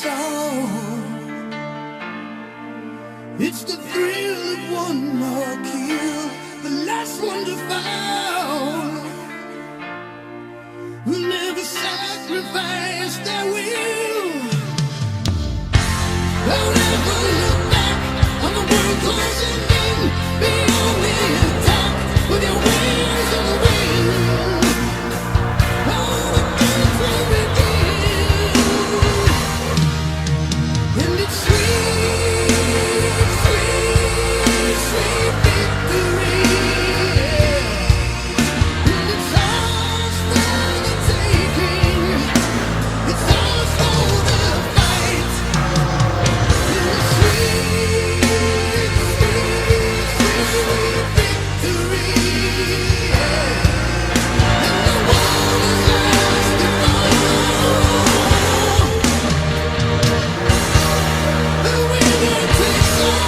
song. It's the thrill of one more kill, the last one to fall. Who never sacrifice their will. Don't ever look back on the world closing in. Be on the attack with your wings on the wind. All the things will begin. And it's sweet, sweet, sweet victory. And it's ours for the taking. It's ours for the fight. And it's sweet, sweet, sweet victory. And the war is ours to fall. The winner takes all.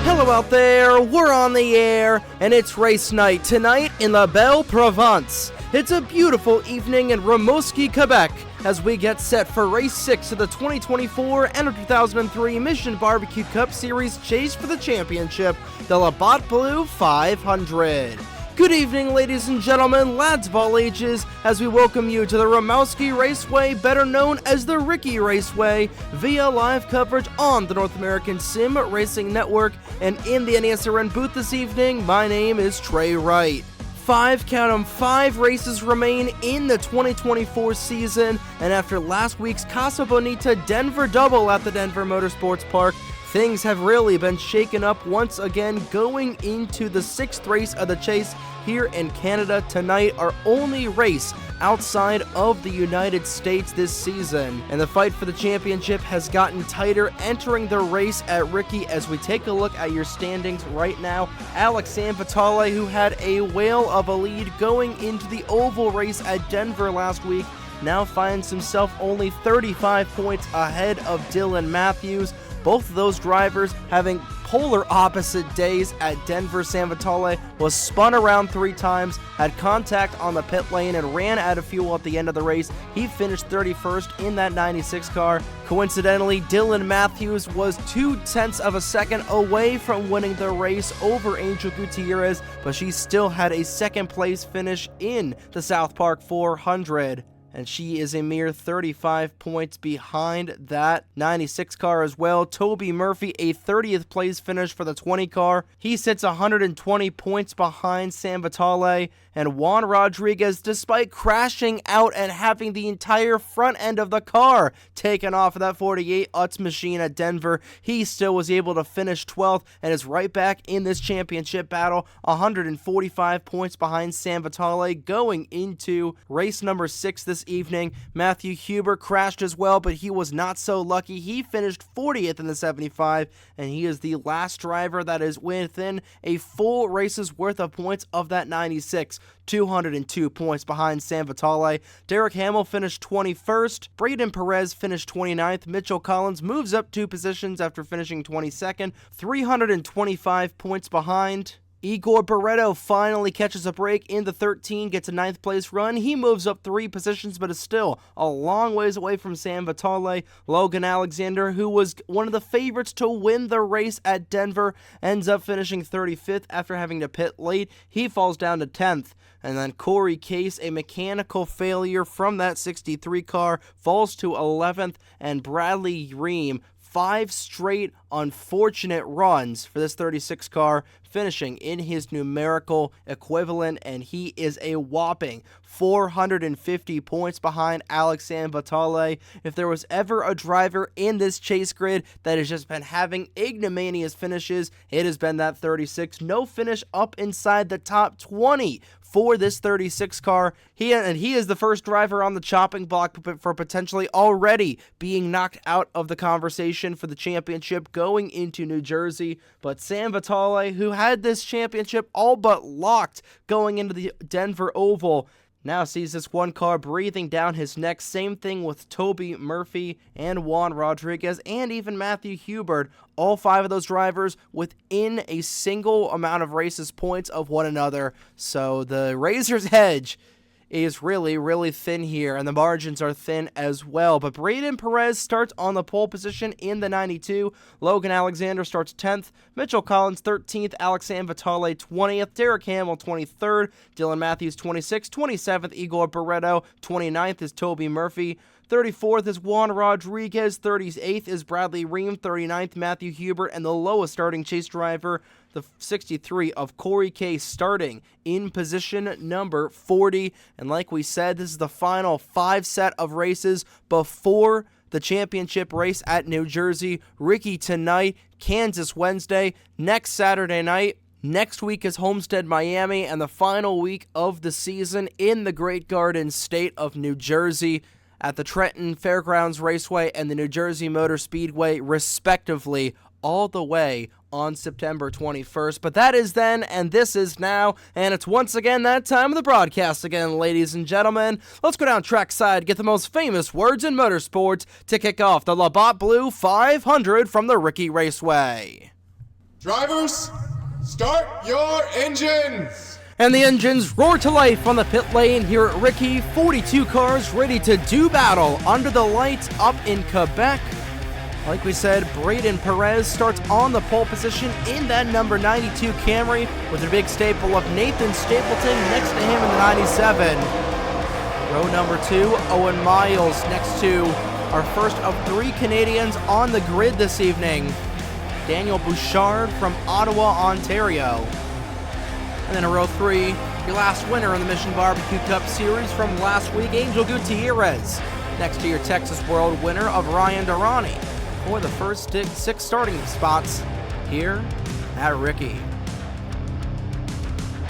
Hello out there, we're on the air, and it's race night tonight in La Belle Province. It's a beautiful evening in Rimouski, Quebec, as we get set for race 6 of the 2024 NR2003 Mission Barbecue Cup Series Chase for the Championship, the Labatt Blue 500. Good evening, ladies and gentlemen, lads of all ages, as we welcome you to the Rimouski Raceway, better known as the Ricky Raceway, via live coverage on the North American Sim Racing Network. And in the NESRN booth this evening, my name is Trey Wright. 5 races remain in the 2024 season, and after last week's Casa Bonita Denver double at the Denver Motorsports Park, things have really been shaken up once again going into the 6th race of the chase here in Canada tonight, our only race outside of the United States this season. And the fight for the championship has gotten tighter entering the race at Ricky. As we take a look at your standings right now, Alex Sanvitale, who had a whale of a lead going into the oval race at Denver last week, now finds himself only 35 points ahead of Dylan Matthews. Both of those drivers having polar opposite days at Denver. Sanvitale was spun around 3 times, had contact on the pit lane, and ran out of fuel at the end of the race. He finished 31st in that 96 car. Coincidentally, Dylan Matthews was 0.2 of a second away from winning the race over Angel Gutierrez, but she still had a second place finish in the South Park 400. And she is a mere 35 points behind that 96 car as well. Toby Murphy, a 30th place finish for the 20 car. He sits 120 points behind Sanvitale. And Juan Rodriguez, despite crashing out and having the entire front end of the car taken off of that 48 Utz machine at Denver, he still was able to finish 12th and is right back in this championship battle, 145 points behind Sanvitale going into race number 6 this evening. Matthew Huber crashed as well, but he was not so lucky. He finished 40th in the 75, and he is the last driver that is within a full race's worth of points of that 96. 202 points behind Sanvitale. Derek Hamill finished 21st. Braden Perez finished 29th. Mitchell Collins moves up 2 positions after finishing 22nd. 325 points behind. Igor Barreto finally catches a break in the 13, gets a 9th place run. He moves up 3 positions, but is still a long ways away from Sanvitale. Logan Alexander, who was one of the favorites to win the race at Denver, ends up finishing 35th after having to pit late. He falls down to 10th. And then Corey Case, a mechanical failure from that 63 car, falls to 11th. And Bradley Ream, 5 straight unfortunate runs for this 36 car, finishing in his numerical equivalent, and he is a whopping 450 points behind Alex Sanvitale. If there was ever a driver in this chase grid that has just been having ignominious finishes, it has been that 36. No finish up inside the top 20 for this 36 car. He is the first driver on the chopping block for potentially already being knocked out of the conversation for the championship going into New Jersey. But Sanvitale, who had this championship all but locked going into the Denver Oval, now sees this one car breathing down his neck. Same thing with Toby Murphy and Juan Rodriguez and even Matthew Hubert. All 5 of those drivers within a single amount of races points of one another. So the razor's edge is really, really thin here, and the margins are thin as well. But Braden Perez starts on the pole position in the 92. Logan Alexander starts 10th. Mitchell Collins 13th. Alexandre Vitale 20th. Derek Hamill 23rd. Dylan Matthews 26th. 27th, Igor Barreto. 29th is Toby Murphy. 34th is Juan Rodriguez. 38th is Bradley Ream. 39th, Matthew Hubert. And the lowest starting chase driver, the 63 of Corey Case, starting in position number 40. And like we said, this is the final 5 set of races before the championship race at New Jersey. Ricky tonight, Kansas Wednesday, next Saturday night. Next week is Homestead, Miami, and the final week of the season in the Great Garden State of New Jersey at the Trenton Fairgrounds Raceway and the New Jersey Motor Speedway, respectively, all the way on September 21st. But that is then, and this is now, and it's once again that time of the broadcast again, ladies and gentlemen. Let's go down trackside, get the most famous words in motorsports to kick off the Labatt Blue 500 from the Ricky Raceway. Drivers, start your engines! And the engines roar to life on the pit lane here at Ricky. 42 cars ready to do battle under the lights up in Quebec. Like we said, Braden Perez starts on the pole position in that number 92 Camry with a big staple of Nathan Stapleton next to him in the 97. Row number 2, Owen Miles next to our first of 3 Canadians on the grid this evening. Daniel Bouchard from Ottawa, Ontario. And then in row 3, your last winner in the Mission Barbecue Cup Series from last week, Angel Gutierrez, next to your Texas World winner of Ryan Durrani for the first 6 starting spots here at Ricky.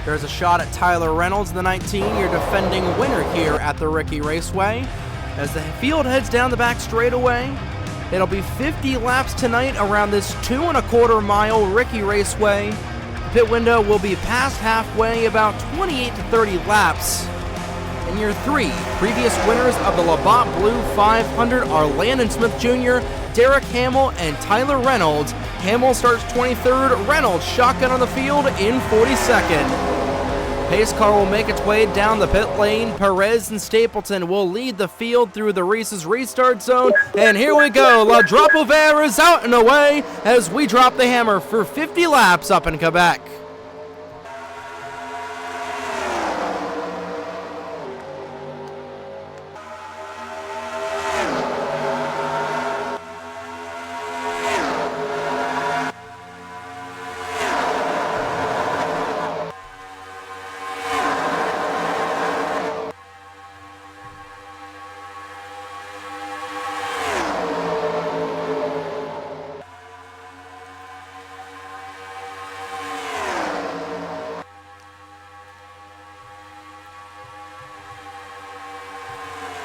There's a shot at Tyler Reynolds, the 19, your defending winner here at the Ricky Raceway. As the field heads down the back straightaway, it'll be 50 laps tonight around this 2.25 mile Ricky Raceway. The pit window will be past halfway, about 28 to 30 laps. And your 3 previous winners of the Labatt Blue 500 are Landon Smith Jr., Derek Hamill, and Tyler Reynolds. Hamill starts 23rd, Reynolds shotgun on the field in 42nd. Pace car will make its way down the pit lane. Perez and Stapleton will lead the field through the Reese's restart zone. And here we go. La Dropovere is out and away as we drop the hammer for 50 laps up in Quebec.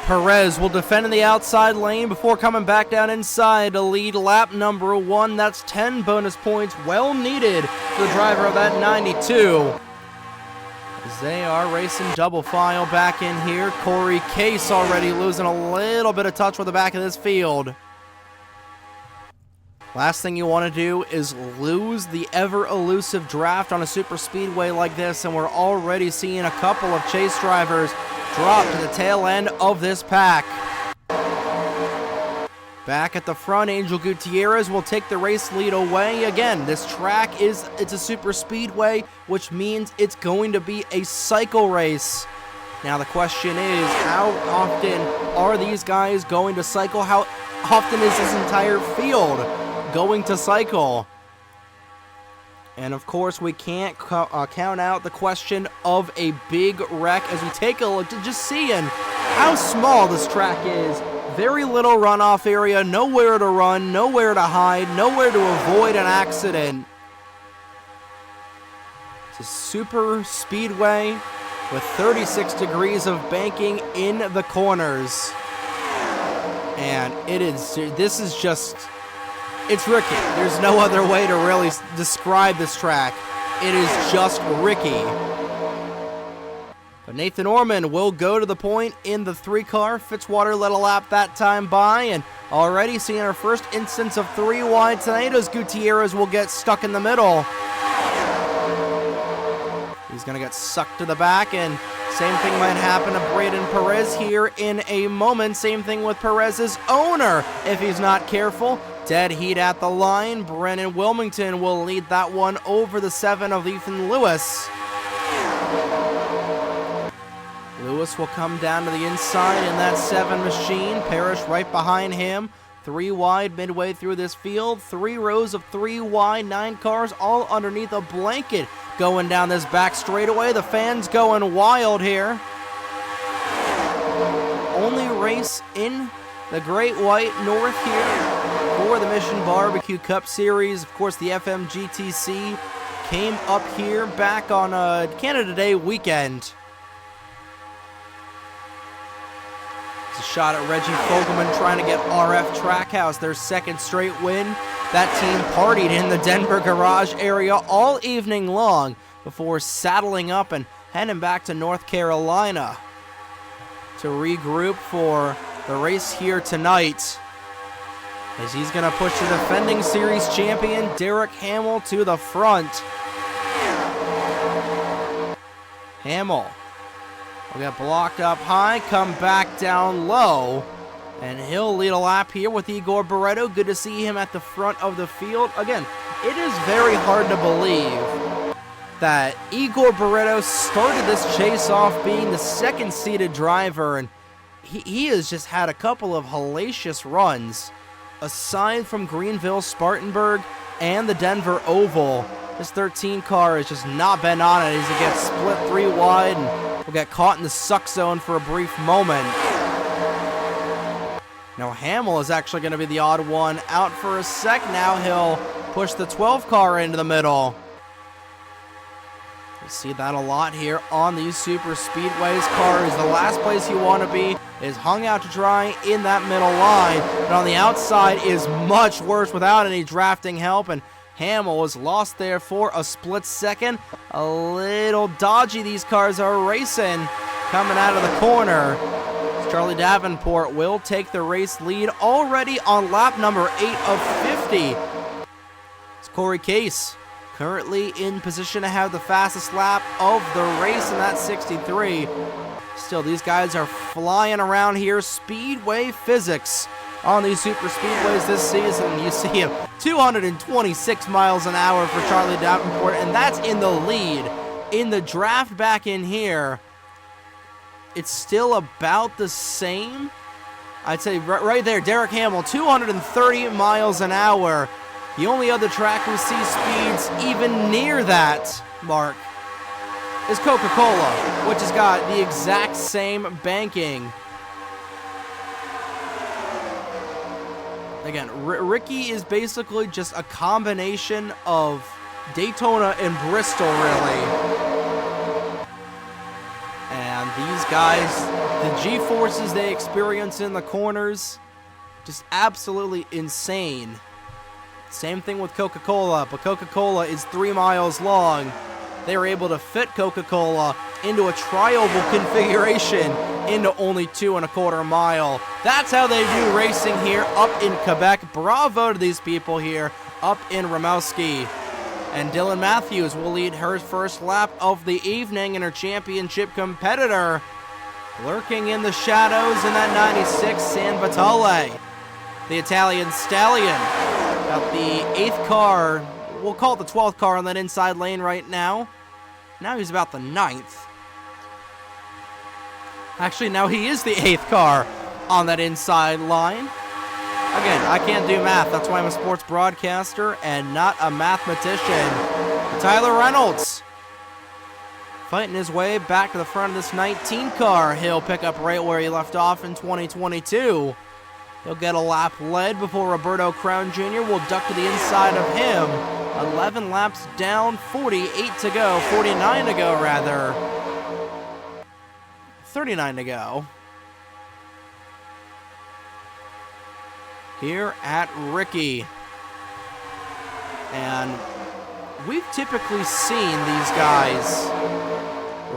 Perez will defend in the outside lane before coming back down inside to lead lap number 1. That's 10 bonus points, well needed for the driver of that 92. As they are racing double file back in here. Corey Case already losing a little bit of touch with the back of this field. Last thing you want to do is lose the ever-elusive draft on a super speedway like this, and we're already seeing a couple of chase drivers drop to the tail end of this pack. Back at the front, Angel Gutierrez will take the race lead away. Again, this track it's a super speedway, which means it's going to be a cycle race. Now the question is, how often are these guys going to cycle? How often is this entire field going to cycle? And of course, we can't count out the question of a big wreck as we take a look to just seeing how small this track is. Very little runoff area, nowhere to run, nowhere to hide, nowhere to avoid an accident. It's a super speedway with 36 degrees of banking in the corners. And this is just, it's Ricky. There's no other way to really describe this track. It is just Ricky. But Nathan Orman will go to the point in the 3-car. Fitzwater led a lap that time by, and already seeing our first instance of 3 wide tonight as Gutierrez will get stuck in the middle. He's going to get sucked to the back, and same thing might happen to Braden Perez here in a moment. Same thing with Perez's owner if he's not careful. Dead heat at the line. Brennan Wilmington will lead that one over the 7 of Ethan Lewis. Lewis will come down to the inside in that 7 machine. Parrish right behind him. 3 wide midway through this field. 3 rows of 3 wide, 9 cars all underneath a blanket going down this back straightaway. The fans going wild here. Only race in the Great White North here for the Mission Barbecue Cup Series. Of course, the FMGTC came up here back on Canada Day weekend. It's a shot at Reggie Fogelman trying to get RF Trackhouse their 2nd straight win. That team partied in the Denver garage area all evening long before saddling up and heading back to North Carolina to regroup for the race here tonight, as he's going to push the defending series champion Derek Hamill to the front. Hamill will get blocked up high, come back down low, and he'll lead a lap here with Igor Barreto. Good to see him at the front of the field. Again, it is very hard to believe that Igor Barreto started this chase off being the 2nd seeded driver, and he has just had a couple of hellacious runs. Aside from Greenville, Spartanburg, and the Denver Oval, this 13 car has just not been on it as he gets split 3 wide and will get caught in the suck zone for a brief moment. Now Hamill is actually going to be the odd one out for a sec. Now he'll push the 12 car into the middle. We see that a lot here on these super speedways. Cars, the last place you want to be is hung out to dry in that middle line, but on the outside is much worse without any drafting help, and Hamill was lost there for a split second. A little dodgy these cars are racing coming out of the corner. Charlie Davenport will take the race lead already on lap number 8 of 50. It's Corey Case currently in position to have the fastest lap of the race in that 63. Still, these guys are flying around here. Speedway physics on these super speedways this season. You see him 226 miles an hour for Charlie Davenport, and that's in the lead. In the draft back in here, it's still about the same. I'd say right there, Derek Hamill, 230 miles an hour. The only other track we see speeds even near that mark is Coca-Cola, which has got the exact same banking. Again, Ricky is basically just a combination of Daytona and Bristol, really. And these guys, the G-forces they experience in the corners, just absolutely insane. Same thing with Coca-Cola, but Coca-Cola is 3 miles long. They were able to fit Coca-Cola into a triable configuration into only 2.25 miles. That's how they do racing here up in Quebec. Bravo to these people here up in Rimouski. And Dylan Matthews will lead her first lap of the evening, and her championship competitor lurking in the shadows in that 96 San Vitale. The Italian Stallion, about the 8th car, we'll call it the 12th car on that inside lane right now. Now he's about the 9th. Actually, now he is the 8th car on that inside line. Again, I can't do math. That's why I'm a sports broadcaster and not a mathematician. Tyler Reynolds fighting his way back to the front of this 19 car. He'll pick up right where he left off in 2022. He'll get a lap led before Roberto Crown Jr. will duck to the inside of him. 11 laps down, 48 to go. 49 to go, rather. 39 to go. Here at Ricky. And we've typically seen these guys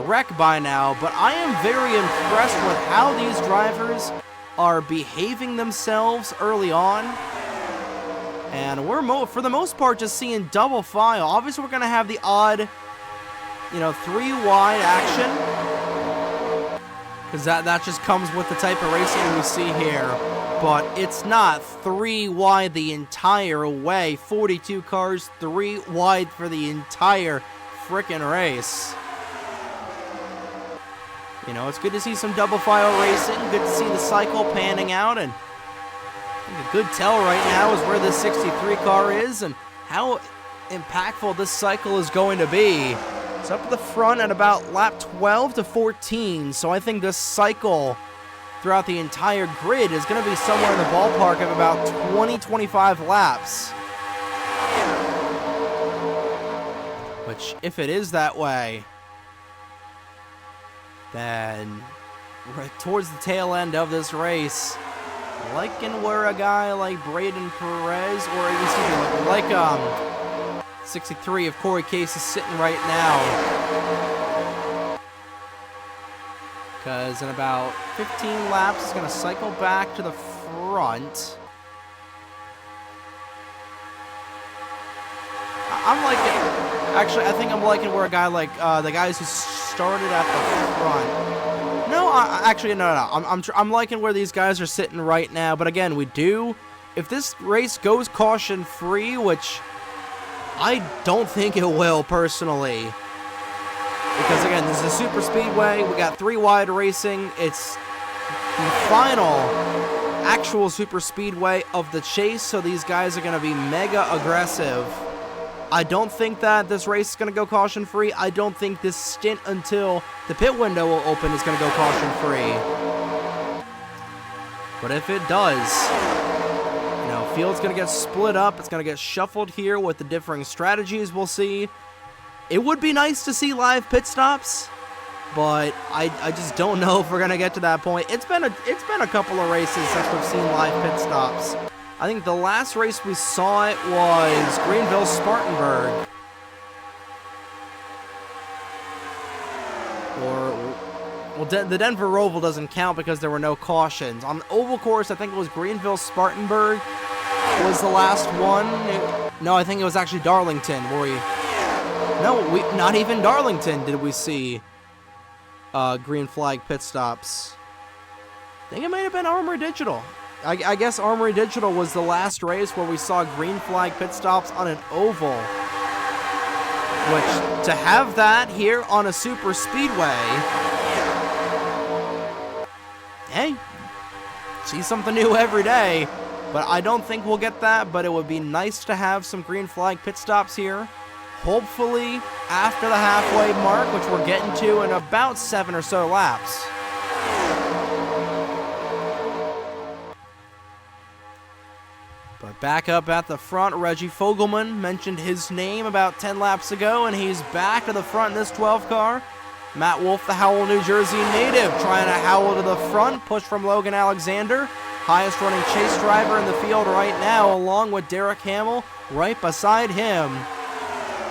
wreck by now, but I am very impressed with how these drivers are behaving themselves early on. And we're, for the most part, just seeing double file. Obviously, we're going to have the odd, you know, 3 wide action, because that just comes with the type of racing we see here. But it's not 3 wide the entire way. 42 cars, 3 wide for the entire frickin' race. You know, it's good to see some double file racing. Good to see the cycle panning out. And I think a good tell right now is where this 63 car is and how impactful this cycle is going to be. It's up at the front at about lap 12 to 14. So I think this cycle throughout the entire grid is going to be somewhere in the ballpark of about 20-25 laps. Which, if it is that way, then right towards the tail end of this race, liking where a guy like Braden Perez, or excuse me, like 63 of Corey Case is sitting right now. Because in about 15 laps, it's going to cycle back to the front. I'm liking, actually, I think I'm liking where a guy like the guys who started at the front. No, I'm liking where these guys are sitting right now. But again, if this race goes caution free, which I don't think it will personally. Because again, this is a super speedway. We got 3 wide racing. It's the final actual super speedway of the chase, so these guys are going to be mega aggressive. I don't think that this race is going to go caution free. I don't think this stint until the pit window will open is going to go caution free. But if it does, you know, field's going to get split up. It's going to get shuffled here with the differing strategies we'll see. It would be nice to see live pit stops, but I just don't know if we're gonna get to that point. It's been a couple of races since we've seen live pit stops. I think the last race we saw it was Greenville Spartanburg, well, the Denver Roval doesn't count because there were no cautions. On the oval course, I think it was Greenville Spartanburg was the last one. No, I think it was actually Darlington where not even Darlington did we see green flag pit stops. I think it might have been Armory Digital. I guess Armory Digital was the last race where we saw green flag pit stops on an oval. Which, to have that here on a super speedway, hey, see something new every day. But I don't think we'll get that, but it would be nice to have some green flag pit stops here. Hopefully after the halfway mark, which we're getting to in about 7 or so laps. But back up at the front, Reggie Fogelman mentioned his name about 10 laps ago, and he's back to the front in this 12 car. Matt Wolf, the Howell, New Jersey native, trying to Howell to the front, push from Logan Alexander. Highest running chase driver in the field right now, along with Derek Hamill right beside him.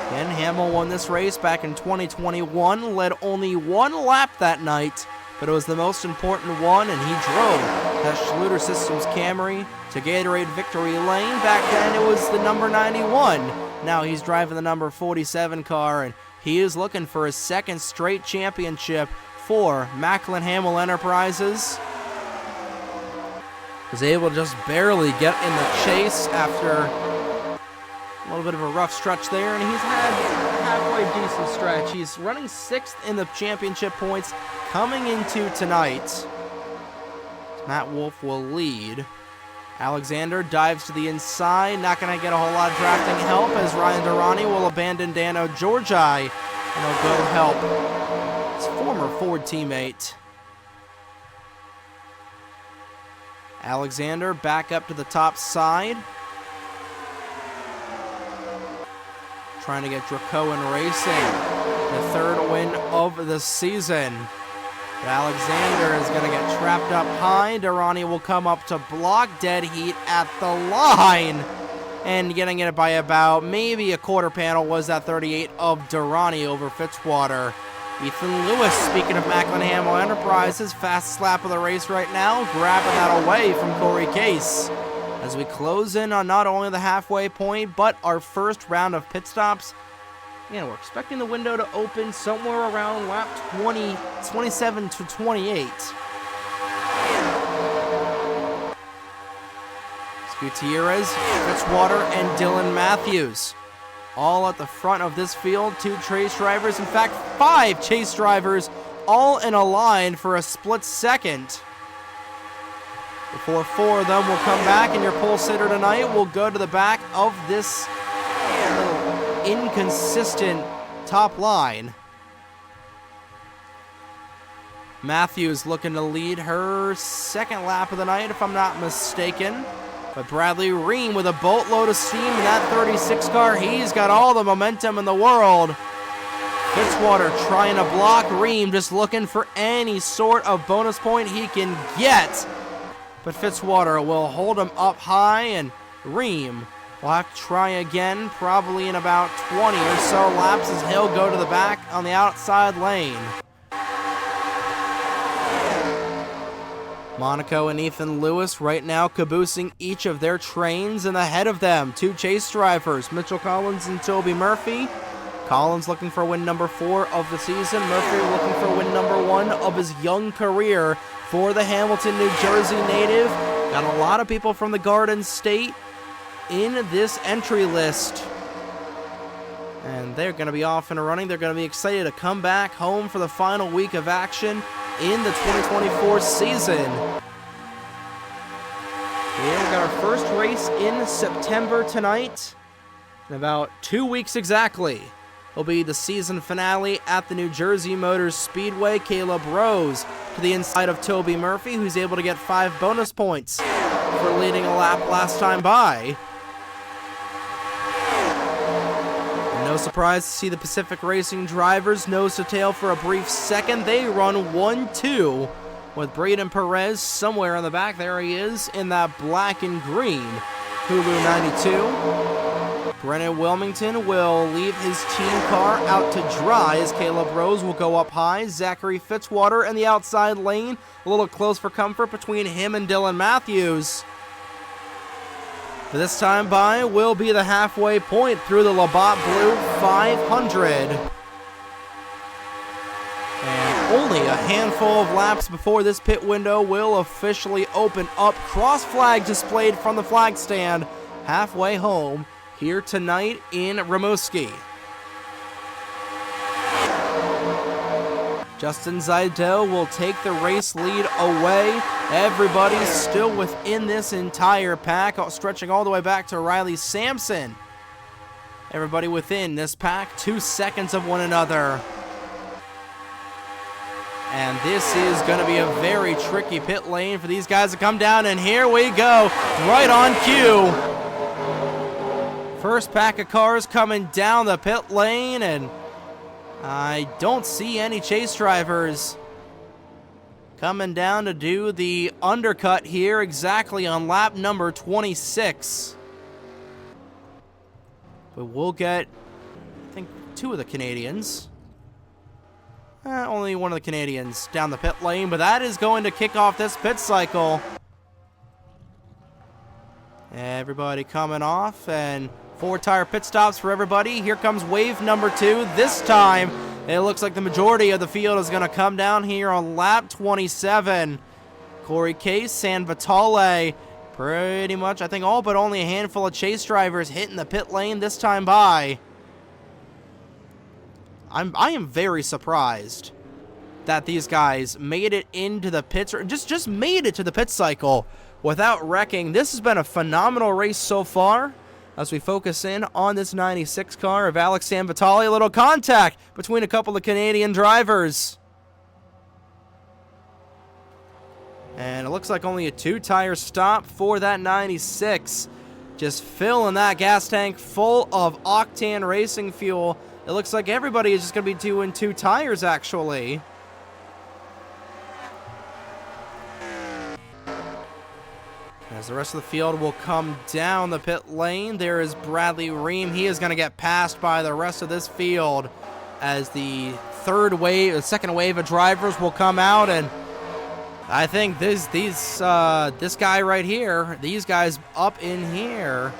Again, Hamill won this race back in 2021, led only 1 lap that night, but it was the most important one, and he drove that Schluter Systems Camry to Gatorade Victory Lane. Back then, it was the number 91. Now he's driving the number 47 car, and he is looking for his 2nd straight championship for Macklin Hamill Enterprises. Was able to just barely get in the chase after a little bit of a rough stretch there, and he's had a halfway decent stretch. He's running 6th in the championship points coming into tonight. Matt Wolf will lead. Alexander dives to the inside, not going to get a whole lot of drafting help as Ryan Durrani will abandon Dano Georgi, and he'll go help his former Ford teammate. Alexander back up to the top side. Trying to get Dracoan Racing the 3rd win of the season. But Alexander is going to get trapped up high. Durrani will come up to block dead heat at the line. And getting it by about maybe a quarter panel was that 38 of Durrani over Fitzwater. Ethan Lewis, speaking of Macklin Hamill Enterprises, fastest lap of the race right now, grabbing that away from Corey Case. As we close in on not only the halfway point, but our first round of pit stops. Yeah, we're expecting the window to open somewhere around lap 27 to 28. It's Gutierrez, Fitzwater, and Dylan Matthews. All at the front of this field, 2 chase drivers, in fact 5 chase drivers, all in a line for a split second. Before 4 of them will come back, and your pole sitter tonight will go to the back of this little inconsistent top line. Matthews looking to lead her second lap of the night, if I'm not mistaken. But Bradley Ream with a boatload of steam in that 36 car. He's got all the momentum in the world. Fitzwater trying to block Ream, just looking for any sort of bonus point he can get. But Fitzwater will hold him up high, and Ream will have to try again, probably in about 20 or so laps, as he'll go to the back on the outside lane. Monaco and Ethan Lewis right now caboosing each of their trains, and ahead of them, 2 chase drivers, Mitchell Collins and Toby Murphy. Collins looking for win number 4 of the season. Murphy looking for win number 1 of his young career for the Hamilton, New Jersey native. Got a lot of people from the Garden State in this entry list. And they're going to be off and running. They're going to be excited to come back home for the final week of action in the 2024 season. Yeah, we got our first race in September tonight. In about 2 weeks exactly, will be the season finale at the New Jersey Motor Speedway. Caleb Rose to the inside of Toby Murphy, who's able to get 5 bonus points for leading a lap last time by. No surprise to see the Pacific Racing drivers nose to tail for a brief second. They run 1-2 with Braden Perez somewhere in the back. There he is in that black and green Hulu 92. Brennan Wilmington will leave his team car out to dry as Caleb Rose will go up high. Zachary Fitzwater in the outside lane, a little close for comfort between him and Dylan Matthews. But this time by will be the halfway point through the Labatt Blue 500. And only a handful of laps before this pit window will officially open up. Cross flag displayed from the flag stand halfway home here tonight in Rimouski. Justin Zeidel will take the race lead away. Everybody's still within this entire pack, stretching all the way back to Riley Sampson. Everybody within this pack, 2 seconds of one another. And this is going to be a very tricky pit lane for these guys to come down, and here we go, right on cue. First pack of cars coming down the pit lane, and I don't see any chase drivers coming down to do the undercut here exactly on lap number 26. But we'll get, I think, 2 of the Canadians. Only one of the Canadians down the pit lane, but that is going to kick off this pit cycle. Everybody coming off, and 4 tire pit stops for everybody. Here comes wave number 2. This time, it looks like the majority of the field is going to come down here on lap 27. Corey Case, San Vitale, pretty much, I think all but only a handful of chase drivers hitting the pit lane this time by. I am very surprised that these guys made it into the pits, or just made it to the pit cycle without wrecking. This has been a phenomenal race so far. As we focus in on this 96 car of Alex San Vitale, a little contact between a couple of Canadian drivers. And it looks like only a 2-tire stop for that 96. Just filling that gas tank full of octane racing fuel. It looks like everybody is just going to be doing 2 tires, actually. As the rest of the field will come down the pit lane, there is Bradley Ream. He is going to get passed by the rest of this field as the second wave of drivers will come out, and I think this guy right here, these guys up in here,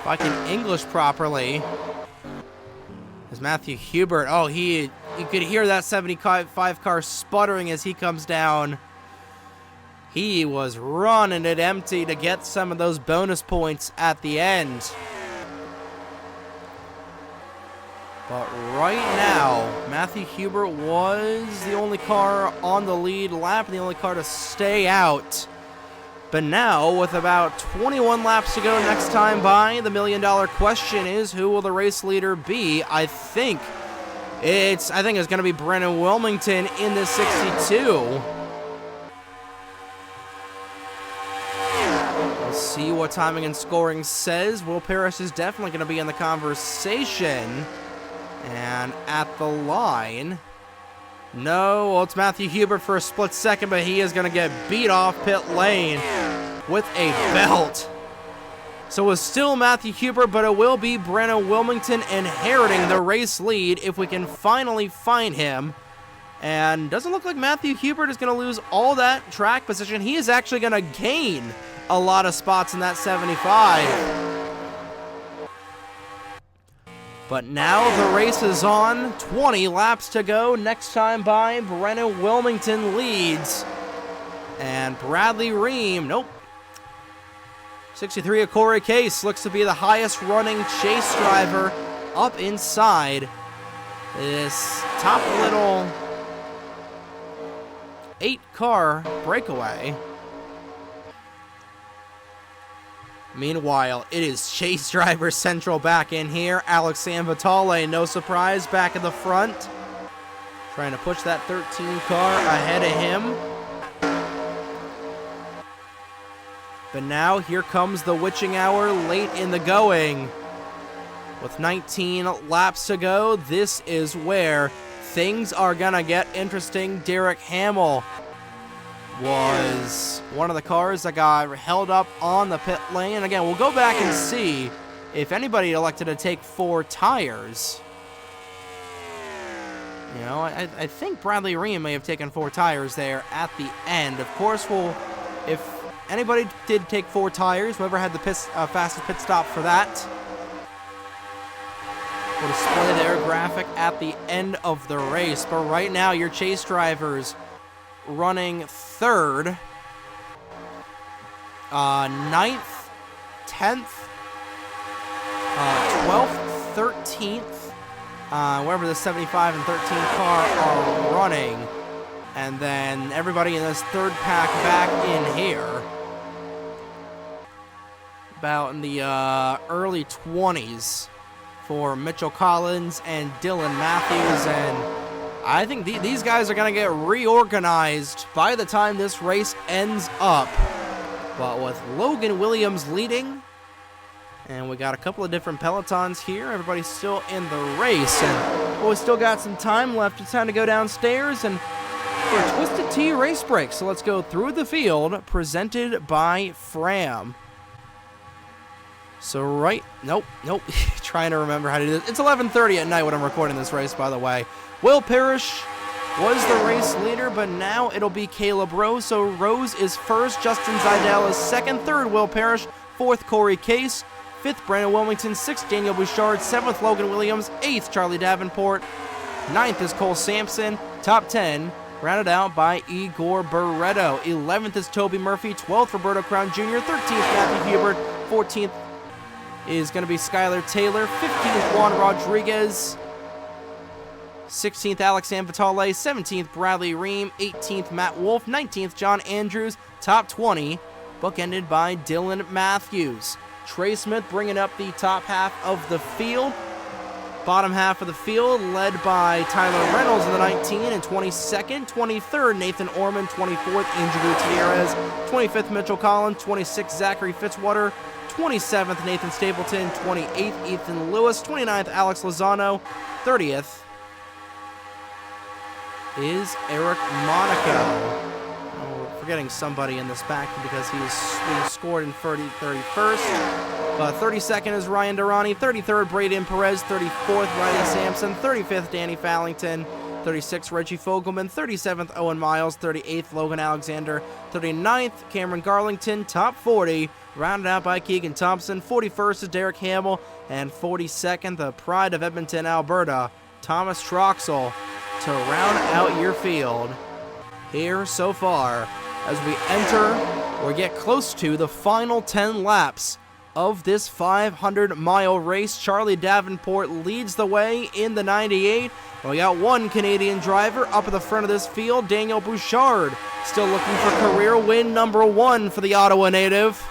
if I can English properly, is Matthew Hubert. Oh, you could hear that 75 car sputtering as he comes down. He was running it empty to get some of those bonus points at the end. But right now, Matthew Hubert was the only car on the lead lap and the only car to stay out. But now, with about 21 laps to go next time by, the $1 million question is, who will the race leader be? I think it's going to be Brennan Wilmington in the 62. We'll see what timing and scoring says. Will Parrish is definitely going to be in the conversation. And at the line, no, well, it's Matthew Hubert for a split second, but he is going to get beat off pit lane with a belt. So it's still Matthew Hubert, but it will be Brennan Wilmington inheriting the race lead if we can finally find him. And doesn't look like Matthew Hubert is going to lose all that track position. He is actually going to gain a lot of spots in that 75. But now the race is on. 20 laps to go. Next time by, Brennan Wilmington leads. And Bradley Ream, nope. 63 of Corey Case looks to be the highest running chase driver up inside this top little 8-car breakaway. Meanwhile, it is chase driver central back in here. Alex Sanvitale, no surprise, back in the front. Trying to push that 13 car ahead of him. But now here comes the witching hour late in the going. With 19 laps to go, this is where things are going to get interesting. Derek Hamill was one of the cars that got held up on the pit lane. Again, we'll go back and see if anybody elected to take 4 tires. You know, I think Bradley Ream may have taken 4 tires there at the end. Of course, if anybody did take 4 tires, whoever had the fastest pit stop for that, will display their graphic at the end of the race. But right now, your chase drivers running 3rd, 9th, 10th, 12th, 13th, wherever the 75 and 13 car are running. And then everybody in this 3rd pack back in here. About in the early 20s for Mitchell Collins and Dylan Matthews, and I think these guys are going to get reorganized by the time this race ends up. But with Logan Williams leading, and we got a couple of different pelotons here, everybody's still in the race, and we still got some time left. It's time to go downstairs and for a Twisted Tea race break. So let's go through the field, presented by Fram. So nope, trying to remember how to do this. It's 11:30 at night when I'm recording this race, by the way. Will Parrish was the race leader, but now it'll be Caleb Rose. So Rose is 1st, Justin Zidell is 2nd, 3rd Will Parrish, 4th Corey Case, 5th Brandon Wilmington, 6th Daniel Bouchard, 7th Logan Williams, 8th Charlie Davenport, 9th is Cole Sampson, top 10 rounded out by Igor Barreto, 11th is Toby Murphy, 12th Roberto Crown Jr., 13th Matthew Hubert, 14th is going to be Skylar Taylor, 15th Juan Rodriguez, 16th Alex Sanvitale, 17th Bradley Ream, 18th Matt Wolf, 19th John Andrews, top 20, bookended by Dylan Matthews. Trey Smith bringing up the top half of the field. Bottom half of the field led by Tyler Reynolds in the 19 and 22nd, 23rd Nathan Orman, 24th Andrew Gutierrez, 25th Mitchell Collins, 26th Zachary Fitzwater, 27th Nathan Stapleton, 28th Ethan Lewis, 29th Alex Lozano, 30th is Eric Monaco. Oh, we're forgetting somebody in this back because he scored in 31st. 32nd is Ryan Durrani, 33rd Braden Perez, 34th Riley Sampson, 35th Danny Fallington, 36th Reggie Fogelman, 37th Owen Miles, 38th Logan Alexander, 39th Cameron Garlington, top 40, rounded out by Keegan Thompson, 41st is Derek Hamill, and 42nd, the pride of Edmonton, Alberta, Thomas Troxel, to round out your field here so far as we enter or get close to the final 10 laps of this 500-mile race. Charlie Davenport leads the way in the 98. We got one Canadian driver up at the front of this field, Daniel Bouchard, still looking for career win number 1 for the Ottawa native.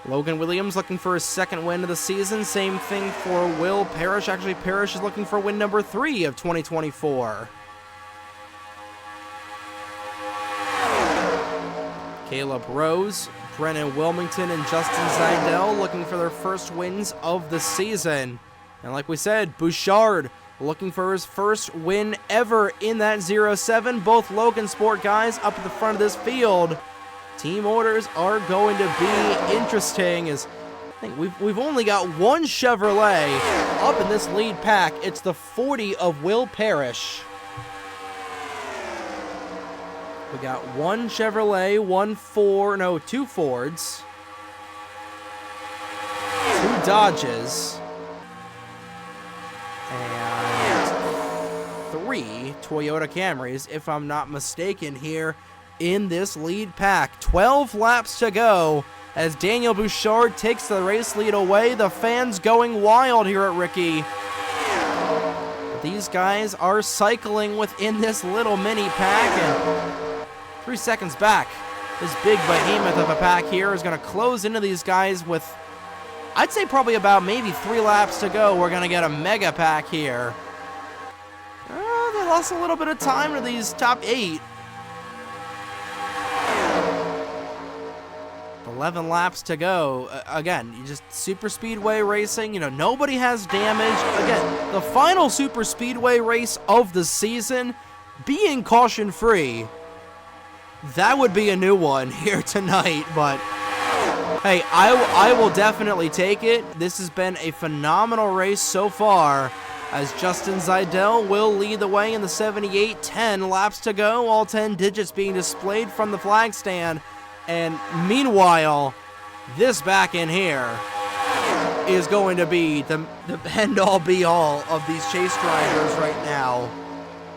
Logan Williams looking for his second win of the season. Same thing for Will Parrish. Actually, Parrish is looking for win number 3 of 2024. Caleb Rose, Brennan Wilmington, and Justin Seidel looking for their first wins of the season. And like we said, Bouchard looking for his first win ever in that 07. Both Logan Sport guys up at the front of this field. Team orders are going to be interesting as I think we've only got one Chevrolet up in this lead pack. It's the 40 of Will Parrish. We got one Chevrolet, two Fords, 2 Dodges, and 3 Toyota Camrys, if I'm not mistaken, here in this lead pack. 12 laps to go as Daniel Bouchard takes the race lead away. The fans going wild here at Ricky. These guys are cycling within this little mini pack, and 3 seconds back. This big behemoth of a pack here is going to close into these guys with, I'd say probably about maybe 3 laps to go. We're going to get a mega pack here. They lost a little bit of time to these top 8. 11 laps to go. Again, just super speedway racing. Nobody has damage. Again, the final super speedway race of the season being caution free. That would be a new one here tonight, but hey, I will definitely take it. This has been a phenomenal race so far as Justin Seidel will lead the way in the 78. 10 laps to go, all 10 digits being displayed from the flag stand. And meanwhile, this back in here is going to be the end-all be-all of these chase drivers right now.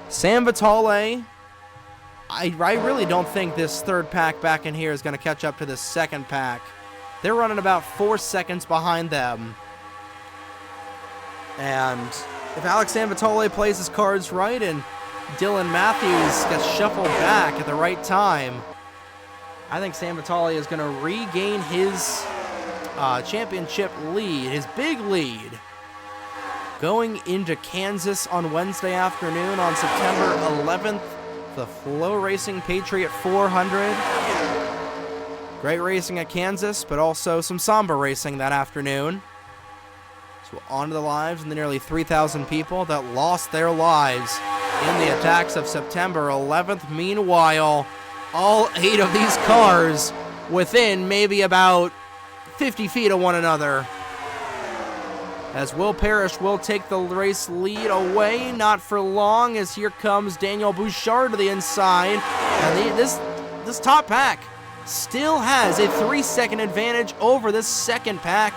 Sam Vitale, I really don't think this third pack back in here is going to catch up to this second pack. They're running about 4 seconds behind them. And if Alex Sam Vitale plays his cards right and Dylan Matthews gets shuffled back at the right time, I think Sam Vitale is going to regain his championship lead, his big lead, going into Kansas on Wednesday afternoon on September 11th, the Flow Racing Patriot 400. Great racing at Kansas, but also some Samba racing that afternoon. So on to the lives and the nearly 3,000 people that lost their lives in the attacks of September 11th. Meanwhile, all 8 of these cars within maybe about 50 feet of one another. As Will Parrish will take the race lead away, not for long, as here comes Daniel Bouchard to the inside. And this top pack still has a 3-second advantage over this second pack.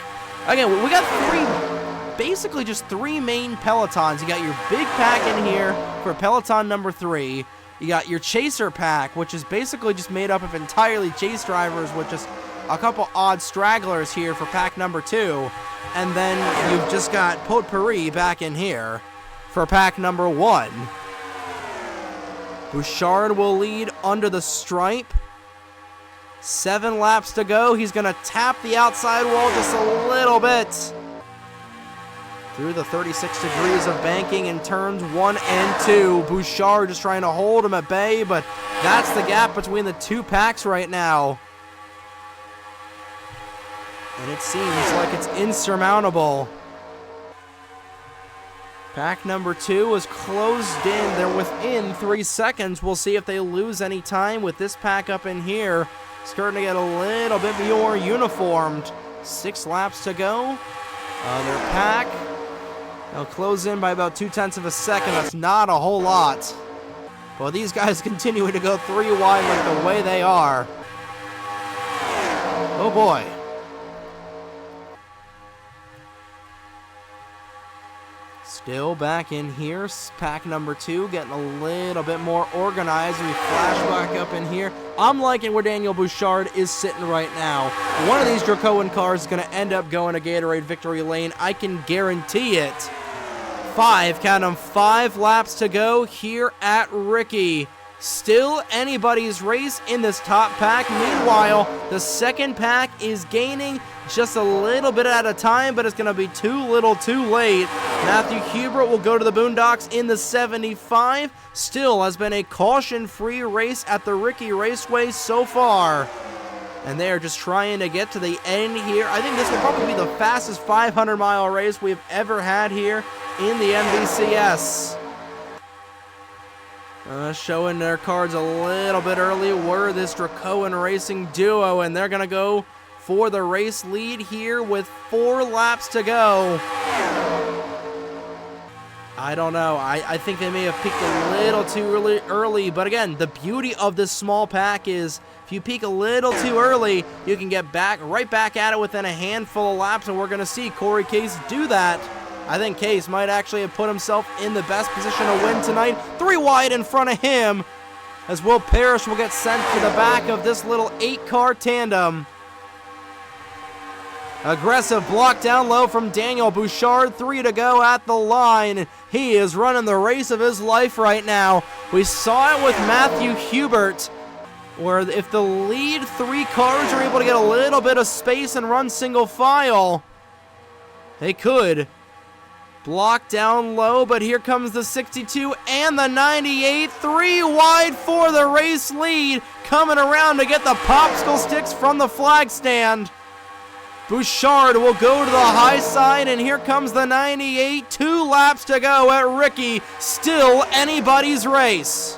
Again, we got basically just 3 main pelotons. You got your big pack in here for peloton number 3. You got your chaser pack, which is basically just made up of entirely chase drivers with just a couple odd stragglers here for pack number 2. And then you've just got potpourri back in here for pack number 1. Bouchard will lead under the stripe. 7 laps to go. He's going to tap the outside wall just a little bit. Through the 36 degrees of banking in turns 1 and 2. Bouchard just trying to hold him at bay, but that's the gap between the 2 packs right now. And it seems like it's insurmountable. Pack number 2 is closed in. They're within 3 seconds. We'll see if they lose any time with this pack up in here. starting to get a little bit more uniformed. 6 laps to go. Their pack, they'll close in by about 0.2 of a second. That's not a whole lot. But these guys continuing to go 3 wide like the way they are. Oh boy. Still back in here, pack number 2, getting a little bit more organized. We flash back up in here. I'm liking where Daniel Bouchard is sitting right now. One of these Dracoan cars is going to end up going to Gatorade Victory Lane. I can guarantee it. 5, count them, 5 laps to go here at Ricky. Still anybody's race in this top pack. Meanwhile, the second pack is gaining just a little bit at a time, but it's going to be too little too late. Matthew Hubert will go to the Boondocks in the 75. Still has been a caution-free race at the Ricky Raceway so far. And they are just trying to get to the end here. I think this will probably be the fastest 500-mile race we've ever had here in the MVCS. Showing their cards a little bit early. We're this Dracoan racing duo, and they're going to go for the race lead here with 4 laps to go. I don't know. I think they may have peaked a little too early, but again, the beauty of this small pack is if you peak a little too early, you can get right back at it within a handful of laps, and we're going to see Corey Case do that. I think Case might actually have put himself in the best position to win tonight. 3 wide in front of him, as Will Parrish will get sent to the back of this little 8-car tandem. Aggressive block down low from Daniel Bouchard. 3 to go at the line. He is running the race of his life right now. We saw it with Matthew Hubert, where if the lead 3 cars are able to get a little bit of space and run single file, they could. Block down low, but here comes the 62 and the 98. 3 wide for the race lead. Coming around to get the popsicle sticks from the flag stand. Bouchard will go to the high side, and here comes the 98. 2 laps to go at Ricky. Still anybody's race.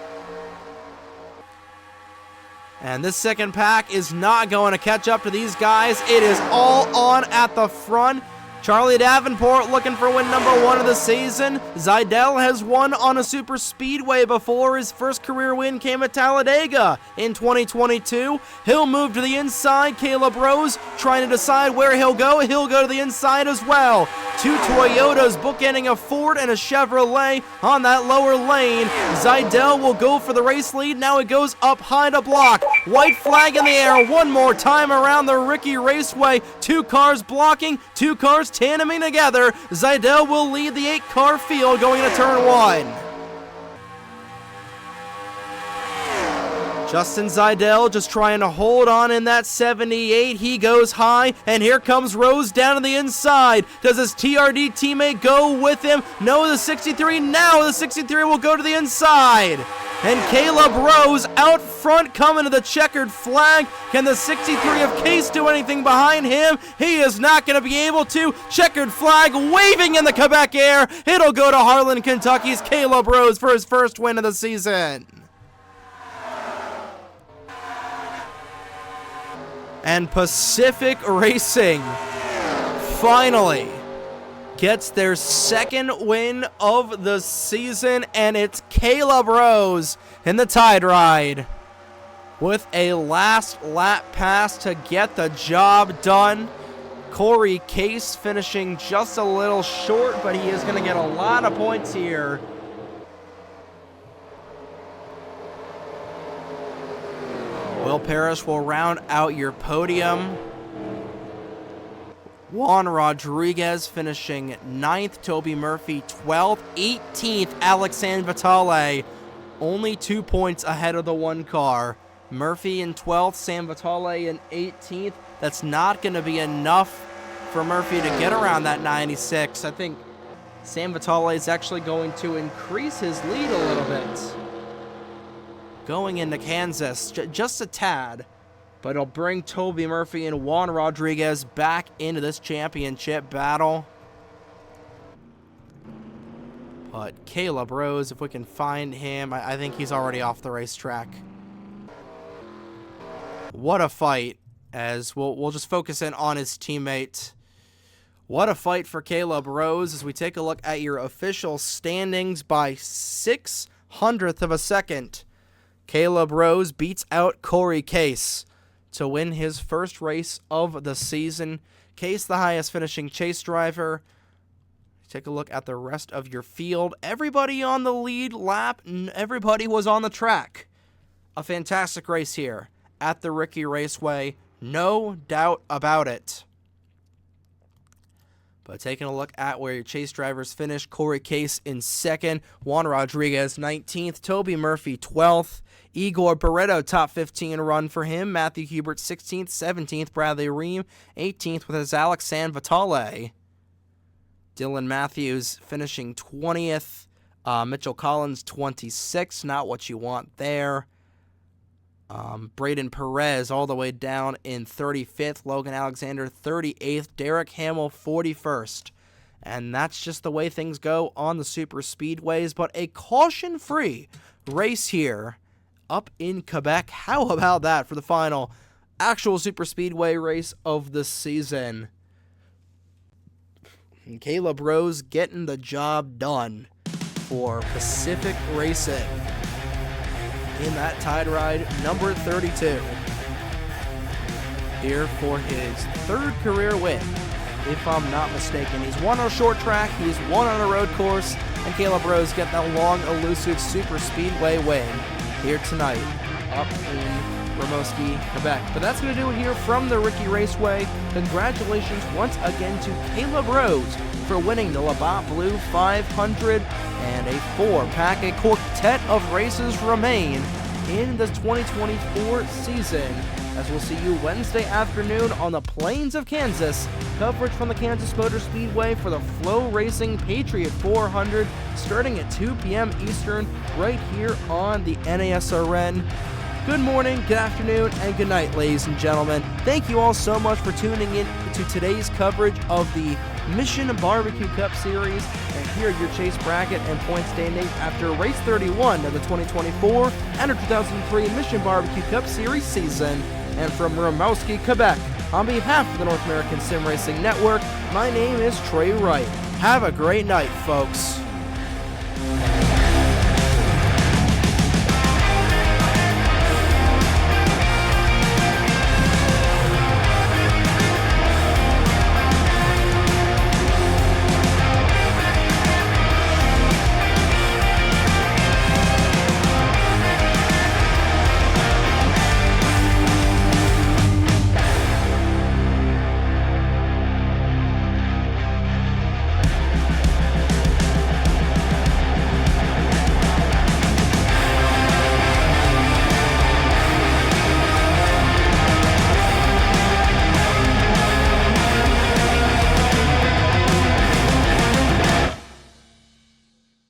And this second pack is not going to catch up to these guys. It is all on at the front. Charlie Davenport looking for win number 1 of the season. Zidell has won on a super speedway before. His first career win came at Talladega in 2022. He'll move to the inside. Caleb Rose trying to decide where he'll go. He'll go to the inside as well. 2 Toyotas bookending a Ford and a Chevrolet on that lower lane. Zidell will go for the race lead. Now it goes up high to block. White flag in the air one more time around the Ricky Raceway. 2 cars blocking, 2 cars tandeming together. Zidell will lead the 8-car field going to turn 1. Justin Zidell just trying to hold on in that 78. He goes high, and here comes Rose down to the inside. Does his TRD teammate go with him? No, the 63. Now the 63 will go to the inside. And Caleb Rose out front coming to the checkered flag. Can the 63 of Case do anything behind him? He is not going to be able to. Checkered flag waving in the Quebec air. It'll go to Harlan, Kentucky's Caleb Rose for his first win of the season. And Pacific Racing finally gets their second win of the season, and it's Caleb Rose in the Tide Ride with a last lap pass to get the job done. Corey Case finishing just a little short, but he is going to get a lot of points here. Will Parrish will round out your podium. Juan Rodriguez finishing 9th, Toby Murphy 12th, 18th, Alex Sanvitale, only 2 points ahead of the 1 car. Murphy in 12th, Sanvitale in 18th. That's not going to be enough for Murphy to get around that 96. I think Sanvitale is actually going to increase his lead a little bit going into Kansas, just a tad. But it'll bring Toby Murphy and Juan Rodriguez back into this championship battle. But Caleb Rose, if we can find him, I think he's already off the racetrack. what a fight, as we'll just focus in on his teammate. What a fight for Caleb Rose as we take a look at your official standings by 600th of a second. Caleb Rose beats out Corey Case to win his first race of the season. Case, the highest finishing chase driver. Take a look at the rest of your field. Everybody on the lead lap, everybody was on the track. A fantastic race here at the Ricky Raceway, no doubt about it. But taking a look at where your chase drivers finished, Corey Case in second, Juan Rodriguez 19th, Toby Murphy 12th, Igor Barreto top 15 run for him, Matthew Hubert 16th, 17th, Bradley Ream 18th with his Alex San Vitale. Dylan Matthews finishing 20th, Mitchell Collins 26th, not what you want there. Braden Perez all the way down in 35th. Logan Alexander 38th. Derek Hamill 41st. And that's just the way things go on the super speedways. But a caution-free race here up in Quebec. How about that for the final actual super speedway race of the season? And Caleb Rose getting the job done for Pacific Racing in that Tide Ride number 32. Here for his third career win, if I'm not mistaken. He's won on a short track, he's won on a road course, and Caleb Rose getting that long, elusive super speedway win here tonight up in Rimouski, Quebec. But that's going to do it here from the Ricky Raceway. Congratulations once again to Caleb Rose for winning the Labatt Blue 500, and a 4-pack. A quartet of races remain in the 2024 season, as we'll see you Wednesday afternoon on the plains of Kansas. Coverage from the Kansas Motor Speedway for the Flow Racing Patriot 400 starting at 2 p.m. Eastern right here on the NASRN. Good morning, good afternoon, and good night, ladies and gentlemen. Thank you all so much for tuning in to today's coverage of the Mission Barbecue Cup Series. And here are your chase bracket and point standings after race 31 of the 2024 NR2003 Mission Barbecue Cup Series season. And from Rimouski, Quebec, on behalf of the North American Sim Racing Network, my name is Trey Wright. Have a great night, folks.